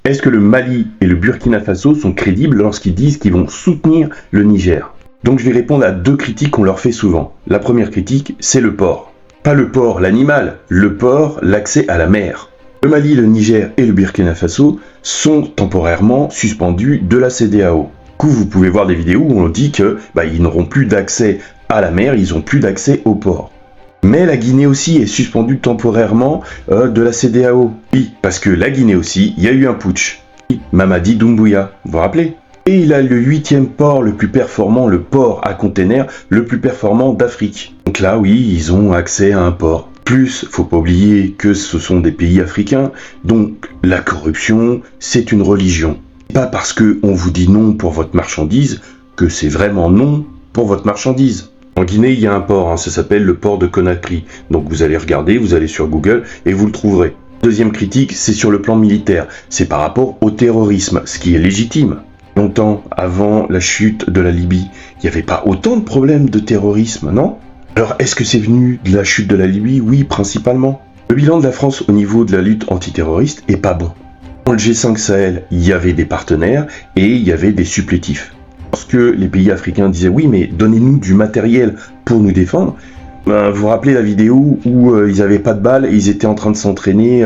Est-ce que le Mali et le Burkina Faso sont crédibles lorsqu'ils disent qu'ils vont soutenir le Niger? Donc je vais répondre à deux critiques qu'on leur fait souvent. La première critique, c'est le port. Pas le port, l'animal, le port, l'accès à la mer. Le Mali, le Niger et le Burkina Faso sont temporairement suspendus de la CEDEAO. Du coup, vous pouvez voir des vidéos où on dit que ils n'auront plus d'accès à la mer, ils n'ont plus d'accès au port. Mais la Guinée aussi est suspendue temporairement de la CEDEAO. Oui, parce que la Guinée aussi, il y a eu un putsch. Mamadi Doumbouya, vous vous rappelez? Et il a le 8e port le plus performant, le port à containers le plus performant d'Afrique. Donc là, oui, ils ont accès à un port. Plus, faut pas oublier que ce sont des pays africains, donc la corruption, c'est une religion. Pas parce que on vous dit non pour votre marchandise que c'est vraiment non pour votre marchandise. En Guinée, il y a un port, ça s'appelle le port de Conakry. Donc vous allez regarder, vous allez sur Google et vous le trouverez. Deuxième critique, c'est sur le plan militaire. C'est par rapport au terrorisme, ce qui est légitime. Longtemps avant la chute de la Libye, il n'y avait pas autant de problèmes de terrorisme, non? Alors, est-ce que c'est venu de la chute de la Libye? Oui, principalement. Le bilan de la France au niveau de la lutte antiterroriste est pas bon. Dans le G5 Sahel, il y avait des partenaires et il y avait des supplétifs. Lorsque les pays africains disaient oui, mais donnez-nous du matériel pour nous défendre, vous vous rappelez la vidéo où ils n'avaient pas de balles et ils étaient en train de s'entraîner,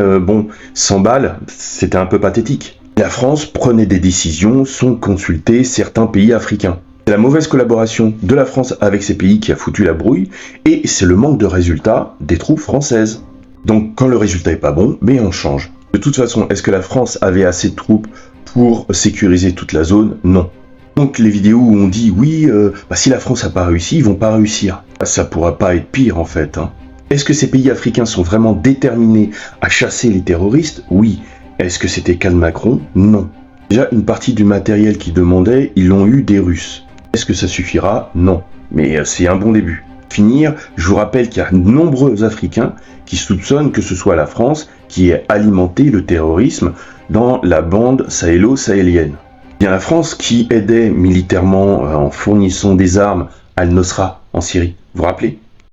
sans balles, c'était un peu pathétique. La France prenait des décisions sans consulter certains pays africains. C'est la mauvaise collaboration de la France avec ces pays qui a foutu la brouille, et c'est le manque de résultats des troupes françaises. Donc quand le résultat est pas bon, on change. De toute façon, est-ce que la France avait assez de troupes pour sécuriser toute la zone? Non. Donc les vidéos où on dit oui, si la France n'a pas réussi, ils vont pas réussir. Ça pourra pas être pire en fait. Est-ce que ces pays africains sont vraiment déterminés à chasser les terroristes? Oui. Est-ce que c'était cas de Macron? Non. Déjà, une partie du matériel qu'ils demandaient, ils l'ont eu des Russes. Est-ce que ça suffira? Non. Mais c'est un bon début. Finir, je vous rappelle qu'il y a de nombreux Africains qui soupçonnent que ce soit la France qui ait alimenté le terrorisme dans la bande sahélo-sahélienne. Bien la France qui aidait militairement en fournissant des armes à Al-Nosra en Syrie. Vous vous rappelez?